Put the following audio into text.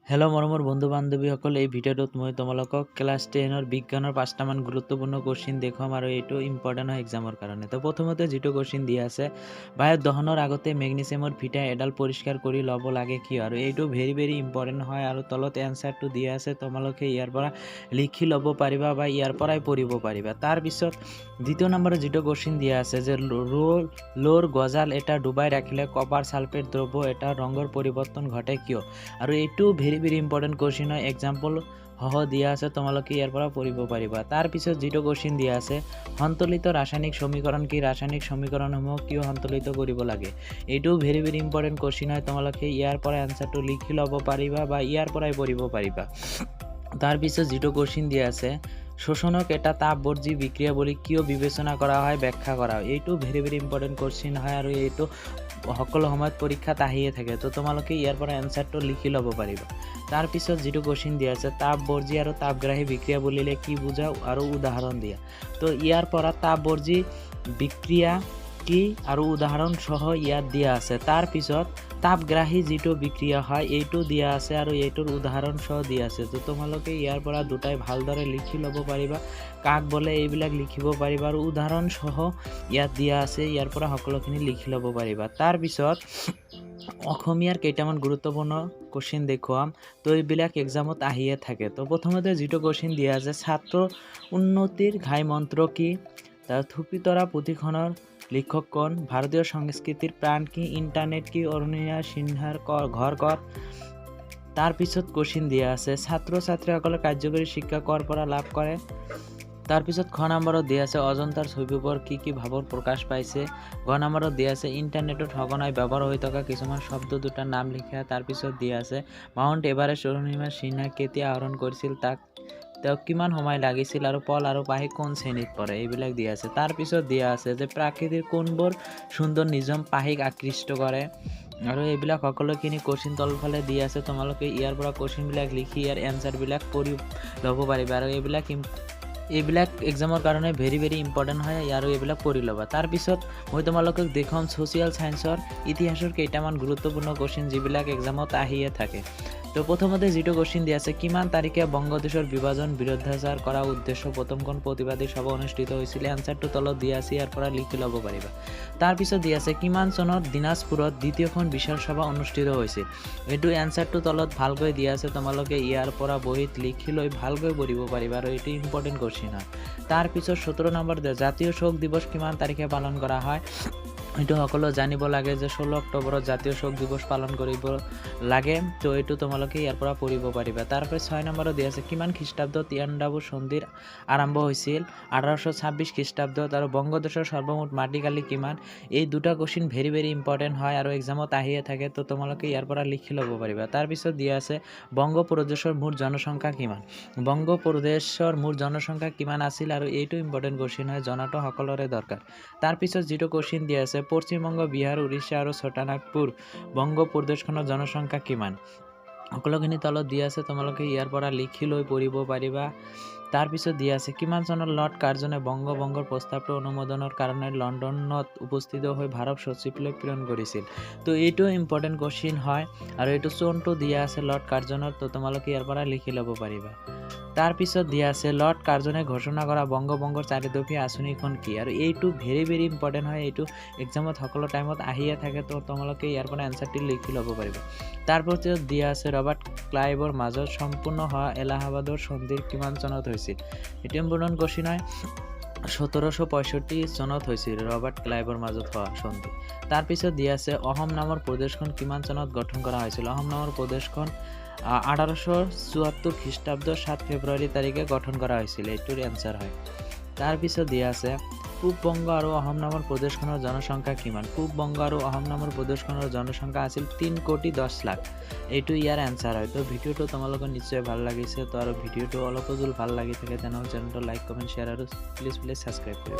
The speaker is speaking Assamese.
হেল্ল' মৰমৰ বন্ধু বান্ধৱীসকল, এই ভিডিঅ'টোত মই তোমালোকক ক্লাছ 10 বিজ্ঞানৰ 5টামান গুৰুত্বপূৰ্ণ কোশ্চিন দেখুৱাম আৰু এইটো ইম্পৰ্টেণ্ট হয় এক্সামৰ কাৰণে। তো প্ৰথমতে যিটো কোশ্চিন দিয়া আছে, বায়ুত দহনৰ আগতে মেগনেছিয়ামৰ ফিটা এডাল পৰিষ্কাৰ কৰি ল'ব লাগে কিয়? আৰু এইটো ভেৰি ইম্পৰ্টেণ্ট হয় আৰু তলত এনচাৰটো দিয়া আছে, তোমালোকে ইয়াৰ পৰা লিখি ল'ব পাৰিবা বা ইয়াৰ পৰাই পঢ়িব পাৰিবা। তাৰপিছত দ্বিতীয় নম্বৰত যিটো কোশ্চিন দিয়া আছে যে লোৰ গজাল এটা ডুবাই ৰাখিলে কপাৰ ছালফেট দ্ৰব্য এটা ৰঙৰ পৰিৱৰ্তন ঘটে কিয়? আৰু এইটো ভেৰি ইম্পৰ্টেণ্ট কোশ্চিন হয়, এক্সাম্পল সহ দিয়া আছে, তোমালোকে ইয়াৰ পৰা পঢ়িব পাৰিবা। তাৰপিছত যিটো কোশ্চিন দিয়া আছে, সন্তুলিত ৰাসায়নিক সমীকৰণ কি? ৰাসায়নিক সমীকৰণসমূহ কিয় সন্তুলিত কৰিব লাগে? এইটো ভেৰি ইম্পৰ্টেণ্ট কোশ্চিন হয়, তোমালোকে ইয়াৰ পৰা এনচাৰটো লিখি ল'ব পাৰিবা বা ইয়াৰ পৰাই পঢ়িব পাৰিবা। তাৰপিছত যিটো কোশ্চিন দিয়া আছে, শোষণক এটা তাপবৰ্জী বিক্ৰিয়া বুলি কিয় বিবেচনা কৰা হয়, ব্যাখ্যা কৰা হয়। এইটো ভেৰি ইম্পৰ্টেণ্ট কোশ্চিন হয় আৰু এইটো সকলো সময়ত পৰীক্ষাত আহিয়ে থাকে, তো তোমালোকে ইয়াৰ পৰা এনচাৰটো লিখি ল'ব পাৰিবা। তাৰপিছত যিটো কোশ্চিন দিয়া আছে, তাপবৰ্জী আৰু তাপগ্ৰাহী বিক্ৰিয়া বুলিলে কি বুজা আৰু উদাহৰণ দিয়া। তো ইয়াৰ পৰা তাপবৰ্জী বিক্ৰিয়া কি আৰু উদাহৰণ সহ ইয়াত দিয়া আছে। তাৰপিছত তাপগ্ৰাহী যিটো বিক্ৰিয়া হয় এইটো দিয়া আছে আৰু এইটোৰ উদাহৰণ সহ দিয়া আছে। তো তোমালোকে ইয়াৰ পৰা দুটাই ভালদৰে লিখি ল'ব পাৰিবা, কাক বোলে এইবিলাক লিখিব পাৰিবা আৰু উদাহৰণ সহ ইয়াত দিয়া আছে, ইয়াৰ পৰা সকলোখিনি লিখি ল'ব পাৰিবা। তাৰপিছত অসমীয়াৰ কেইটামান গুৰুত্বপূৰ্ণ কোশ্চিন দেখুৱাম, তো এইবিলাক এক্সামত আহিয়ে থাকে। তো প্ৰথমতে যিটো কোশ্চিন দিয়া আছে, ছাত্ৰ উন্নতিৰ ঘাই মন্ত্ৰ কি? তাৰ থুপিতৰা পুথিখনৰ লিখক কোন? ভাৰতীয় সংস্কৃতিৰ প্ৰাণ কি? ইণ্টাৰনেট কি? অৰুণিমা সিনহাৰ ঘৰ ক'ত? তাৰপিছত কোশ্চিন দিয়া আছে, ছাত্ৰ ছাত্ৰীসকলে কাৰ্যকৰী শিক্ষা ক'ৰ পৰা লাভ কৰে? তাৰপিছত খ নম্বৰত দিয়া আছে, অজন্তাৰ ছবিবোৰ কি ভাৱৰ প্ৰকাশ পাইছে? গ নম্বৰত দিয়া আছে, ইণ্টাৰনেটত সঘনাই ব্যৱহাৰ হৈ থকা কিছুমান শব্দ দুটাৰ নাম লিখা। তাৰপিছত দিয়া আছে, মাউণ্ট এভাৰেষ্ট অৰুণিমা সিনহাই কেতিয়া আৰোহণ কৰিছিল, তেওঁক কিমান সময় লাগিছিল আৰু পল আৰু পাহি কোন শ্ৰেণীত পৰে? এইবিলাক দিয়া আছে। তাৰপিছত দিয়া আছে যে প্ৰাকৃতিৰ কোনবোৰ সুন্দৰ নিজম পাহিক আকৃষ্ট কৰে? আৰু এইবিলাক সকলোখিনি কোশ্চিন তলফালে দিয়া আছে, তোমালোকে ইয়াৰ পৰা কোশ্চিনবিলাক লিখি ইয়াৰ এনচাৰবিলাক পঢ়ি ল'ব পাৰিবা আৰু এইবিলাক এক্সামৰ কাৰণে ভেৰি ইম্পৰ্টেণ্ট হয় আৰু এইবিলাক পঢ়ি ল'বা। তাৰপিছত মই তোমালোকক দেখুৱাম ছ'চিয়েল ছায়েন্সৰ ইতিহাসৰ কেইটামান গুৰুত্বপূৰ্ণ কোশ্চিন যিবিলাক এক্সামত আহিয়ে থাকে। তো প্ৰথমতে যিটো কোশ্চিন দিয়া আছে, কিমান তাৰিখে বংগদেশৰ বিভাজন বিৰোধাচাৰ কৰা উদ্দেশ্য প্ৰথমখন প্ৰতিবাদী সভা অনুষ্ঠিত হৈছিল? এনচাৰটো তলত দিয়া আছে, ইয়াৰ পৰা লিখি ল'ব পাৰিবা। তাৰপিছত দিয়া আছে, কিমান চনত দিনাজপুৰত দ্বিতীয়খন বিশাল সভা অনুষ্ঠিত হৈছিল? এইটো এনচাৰটো তলত ভালকৈ দিয়া আছে, তোমালোকে ইয়াৰ পৰা বহীত লিখি লৈ ভালকৈ পঢ়িব পাৰিবা আৰু এইটো ইম্পৰ্টেণ্ট কোশ্চিন হয়। তাৰপিছত 17 নম্বৰ জাতীয় শোক দিৱস কিমান তাৰিখে পালন কৰা হয়? এইটো সকলো জানিব লাগে যে 16 অক্টোবৰত জাতীয় শোক দিৱস পালন কৰিব লাগে, তো এইটো তোমালোকে ইয়াৰ পৰা পঢ়িব পাৰিবা। তাৰপৰা 6 নম্বৰত দিয়া আছে, কিমান খ্ৰীষ্টাব্দত ইয়াণ্ডাবু সন্ধিৰ আৰম্ভ হৈছিল? 1826 খ্ৰীষ্টাব্দত। আৰু বংগদেশৰ সৰ্বমুঠ মাটিকালি কিমান? এই দুটা কোশ্চিন ভেৰি ইম্পৰ্টেণ্ট হয় আৰু এক্সামত আহিয়ে থাকে, তো তোমালোকে ইয়াৰ পৰা লিখি ল'ব পাৰিবা। তাৰপিছত দিয়া আছে, বংগপ্ৰদেশৰ মুঠ জনসংখ্যা কিমান? বংগপ্ৰদেশৰ মুঠ জনসংখ্যা কিমান আছিল? আৰু এইটো ইম্পৰ্টেণ্ট কোশ্চিন হয়, জনাটো সকলোৰে দৰকাৰ। তাৰপিছত যিটো কোশ্চিন দিয়া আছে, পশ্চিমবংগ, বিহাৰ, উৰিষ্যা আৰু ছোটানাগপুৰ বংগপ্ৰদেশখনৰ জনসংখ্যা কিমান? সকলোখিনি তলত দিয়া আছে, তোমালোকে ইয়াৰ পৰা লিখি লৈ পঢ়িব পাৰিবা। তাৰপিছত দিয়া আছে, কিমান চনত লৰ্ড কাৰ্জনে বংগভংগৰ প্ৰস্তাৱটো অনুমোদনৰ কাৰণে লণ্ডনত উপস্থিত হৈ ভাৰত সচিবলৈ প্ৰেৰণ কৰিছিল? তো এইটো ইম্পৰ্টেণ্ট কোশ্চিন হয় আৰু এইটো চনটো দিয়া আছে লৰ্ড কাৰ্জনৰ, তো তোমালোকে ইয়াৰ পৰা লিখি ল'ব পাৰিবা। তাৰপিছত দিয়া আছে, লৰ্ড কাৰ্জনে ঘোষণা কৰা বংগভংগৰ 4দফীয়া আঁচনিখন কি? আৰু এইটো ভেৰি ইম্পৰ্টেণ্ট হয়, এইটো এক্সামত সকলো টাইমত আহিয়ে থাকে, তো তোমালোকে ইয়াৰ পৰা এনচাৰটি লিখি ল'ব পাৰিবা। তাৰপিছত দিয়া আছে, ৰবাৰ্ট ক্লাইভৰ মাজত সম্পূৰ্ণ হোৱা এলাহাবাদৰ সন্ধিৰ কিমান চনত হৈছিল? এইটো ইম্পৰ্টেণ্ট কোশ্চিন হয়, 1765 চনত হৈছিল ৰবাৰ্ট ক্লাইভৰ মাজত হোৱা সন্ধি। তাৰপিছত দিয়া আছে, অসম নামৰ প্ৰদেশখন কিমান চনত গঠন কৰা হৈছিল? অসম নামৰ প্ৰদেশখন 1874 খ্ৰীষ্টাব্দ 7 ফেব্ৰুৱাৰী তাৰিখে গঠন কৰা হৈছিল, এইটোৰ এনচাৰ হয়। তাৰপিছত দিয়া আছে, পূব বংগ আৰু অসম নামৰ প্ৰদেশখনৰ জনসংখ্যা কিমান? পূব বংগ আৰু অসম নামৰ প্ৰদেশখনৰ জনসংখ্যা আছিল 3,10,00,000, এইটো ইয়াৰ এনচাৰ হয়। তো ভিডিঅ'টো তোমালোকৰ নিশ্চয় ভাল লাগিছে, তো আৰু ভিডিঅ'টো অলপো যদি ভাল লাগি থাকে তেনেহ'লে চেনেলটো লাইক, কমেণ্ট, শ্বেয়াৰ আৰু প্লিজ ছাবস্ক্ৰাইব কৰিব।